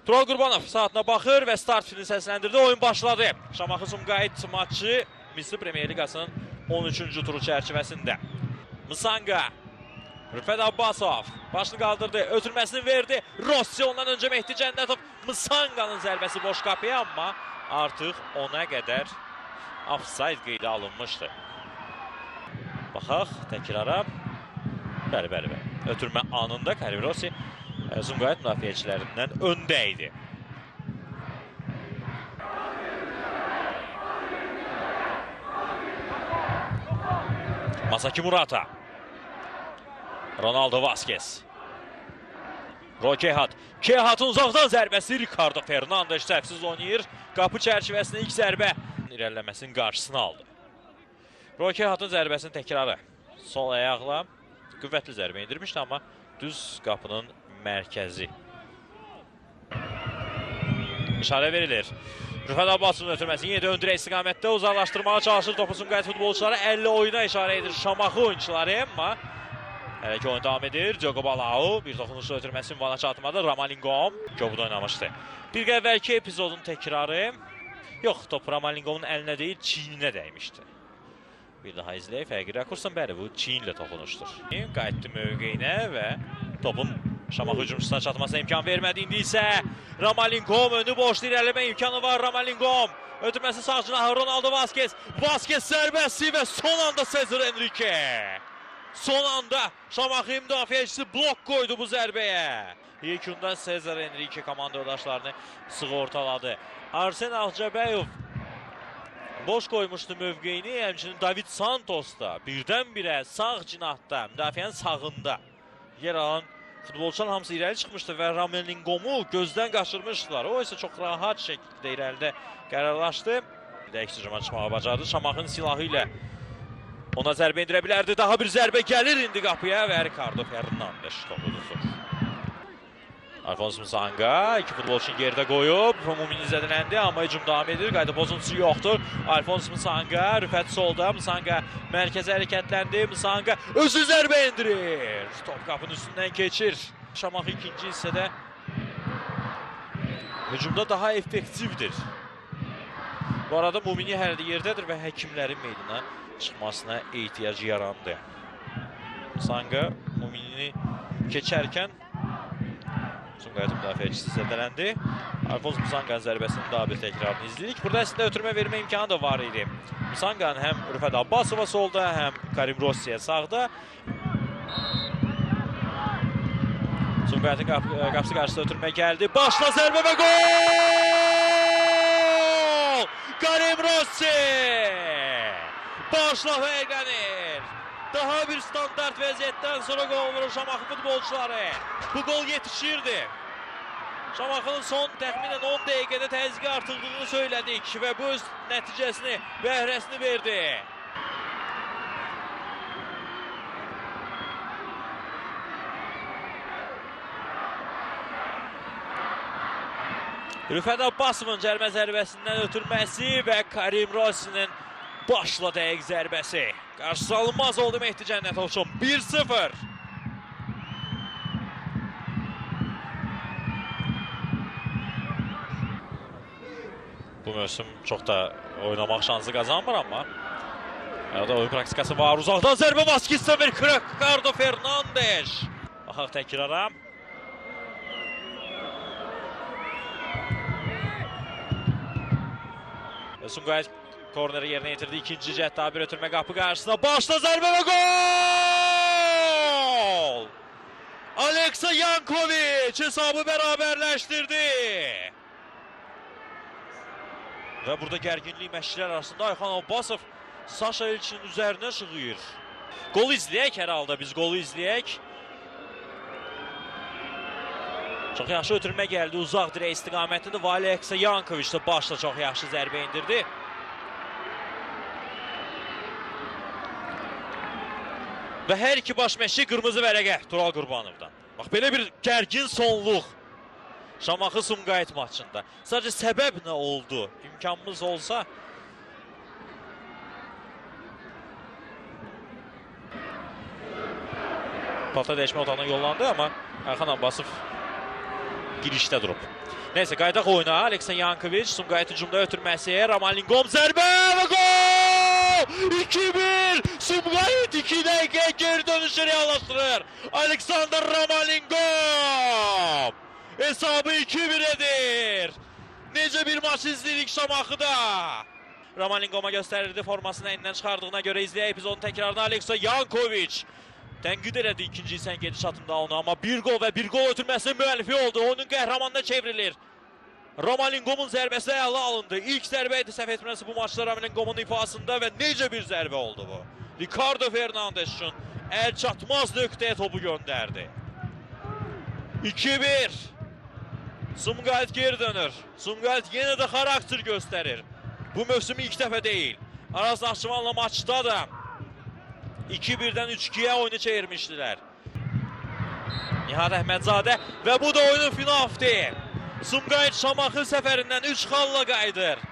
Tural Qurbanov saatına baxır və start filini səsləndirdi. Oyun başladı. Şamaxı Sumqayıt maçı Misri Premyer Liqasının 13-cü turu çərçivəsində. Msanga, Rüfət Abbasov başını qaldırdı, ötürməsini verdi. Rossi ondan öncə Mehdi Cənnətov. Msanga'nın zərbəsi boş qapıya, amma artıq ona qədər offside qeydə alınmışdı. Baxaq təkrara. Bəli. Ötürmə anında Karim Rossi Sumqayıt müdafiəçilərindən öndə idi. Masaki Murata. Ronaldo Vazquez. Roy Kehat. Kehat'ın uzaqdan zərbəsi. Ricardo Fernandes səhvsiz oynayır. Qapı çərçivəsində ilk zərbə irəliləməsinin qarşısını aldı. Roy Kehat'ın zərbəsinin təkrarı. Sol ayaqla qüvvətli zərbə indirmişdi, amma düz qapının mərkəzi. İşarə verilir. Rüfət Abbasovun ötürməsi yenə də öndürə istiqamətdə uzaqlaşdırmağa çalışır topu Sumqayıt futbolçuları. 50 oyuna işarə edir Şamaxı oyuncuları, amma hələ ki oyun davam edir. Diogo Balau bir toxunuşlu ötürməsi Vana çatmadı. Ramalingom Göbud oynamışdı. Bir əvvəlki epizodun təkrarı. Yox, top Ramalingom'un əlinə deyil, çiyninə dəymişdi. Bir daha izləyək, fərqi rakursan, bəli, bu çiyinlə toxunuşdur. Qayıtdı mövqeyinə və topun Şamaxı hücumçusuna çatmasına imkan vermədi. İndi isə Ramalingom önü boşda irəliləmə imkanı var. Ramalingom ötürməsi sağ cinahı Ronaldo Vazquez. Vazquez zərbəsi və son anda Cesar Enrique. Son anda Şamaxı müdafiəçisi blok qoydu bu zərbəyə. Yekunda Cesar Enrique komanda yoldaşlarını sığortaladı. Arsen Ağcabəyov boş qoymuşdu mövqeyini, həmçinin David Santos da birdən-birə sağ cinahda, müdafiənin sağında yer alan futbolçular hamısı irəli çıxmışdı və Ramalingom'u gözdən qaçırmışdılar. O isə çox rahat şəkildə irəlidə qərarlaşdı. Bir də hücuma çıxmağa bacardı. Şamaxın silahı ilə ona zərbə indirə bilərdi. Daha bir zərbə gəlir indi qapıya və Ricardo Fernandes topu tutur. Alfonso Msanga iki futbolçunu geride qoyub, Mumini zədələndi, amma hücum davam edir, qayda pozuntusu yoxdur. Alfonso Msanga, Rüfət solda, Msanga mərkəzə hərəkətləndi, Msanga özü zərbə indirir. Top qapının üstündən keçir. Şamaxı ikinci hissədə hücumda daha effektivdir. Bu arada Mumini hələ də yerdədir və həkimlərin meydana çıxmasına ehtiyac yarandı. Msanga Muminini keçərkən Sumqayıt müdafiəçisi zədələndi. Alfonso Msanga'nın zərbəsinin daha bir təkrarını izlədik. Burada əslində ötürmə vermə imkanı da var idi. Msanga'nın həm Rüfət Abbasova solda, həm Karim Rossi'yə sağda. Sumqayıtın qapısı qarşısında ötürmə gəldi. Başla zərbə və gol! Karim Rossi! Başla fərqlənir. Daha bir standart vəziyyətdən sonra qol vurur Şamaxı futbolçuları. Bu qol yetişirdi. Şamaxının son təxminən 10 dəqiqədə təzyiqi artırdığını söylədik və bu öz nəticəsini, bəhrəsini verdi. Rüfət Abbasovun cərimə zərbəsindən ötürməsi və Karim Rossi'nin başla dəqiq zərbəsi. Qarşısı alınmaz oldu Mehdi Cənnətov üçün. 1-0. Bu mövsüm çox da oynamaq şansı qazanmır, amma arada oyun praktikası var. Uzaqdan zərbə Vazquez'dən bir Ricardo Fernandes. Baxaq təkrara. Sumqayıt korneri yerinə yetirdi. İkinci cəhdə bir ötürmə qapı qarşısına. Başla zərbə və gol! Aleksa Yankovic hesabı bərabərləşdirdi. Və burada gərginlik məşqçilər arasında Ayxan Abbasov Saşa İlçinin üzərinə şığıyır. Gol izləyək hər halda, biz golu izləyək. Çox yaxşı ötürmə gəldi, uzaq dirək istiqamətlidir. Aleksa Yankovic də başla çox yaxşı zərbə indirdi. Və hər iki baş məşqçi qırmızı vərəqə Tural Qurbanovdan. Bax, belə bir gərgin sonluq Şamaxı Sumqayıt maçında. Sadəcə səbəb nə oldu? İmkanımız olsa paltar dəyişmə otağına yollandı, amma Ayxan Abbasov girişdə durub. Neyse, qaydaq oyuna. Aleksan Yankoviç, Sumqayıt hücumda ötürməsi, Roman Lingom zərbə və gol! 2-1! Sumqayıt 2 dəqiqə geri dönüşü reallaşdırır. Aleksandr Roman Lingom hesabı 2-1 edir. Necə bir maç izləyirik Şamaxıda. Roman Lingom'a göstərirdi formasını əlindən çıxardığına görə izləyək epizodun təkrarını. Aleksan Yankoviç tənqid elədi ikinci sən gedişatında onu, amma bir gol və bir gol ötürməsinin müəllifi oldu. Oyunun qəhrəmanına çevrilir. Roman Lingom'un zərbəsi əla alındı. İlk zərbə idi səhv etmirəmsə bu maçda Roman Lingom'un ifasında və necə bir zərbə oldu bu. Ricardo Fernandes üçün əl çatmaz nöqtəyə topu göndərdi. 2-1. Sumqayıt geri dönür. Sumqayıt yenə də xarakter göstərir. Bu mövsüm ilk dəfə deyil. Araz Naxçıvanla maçda da 2-1-dən 3-2-yə oyunu çevirmişdilər. Nihat Əhmədzadə və bu da oyunun finaldi. Sumqayıt Şamaxı səfərindən 3 xalla qayıdır.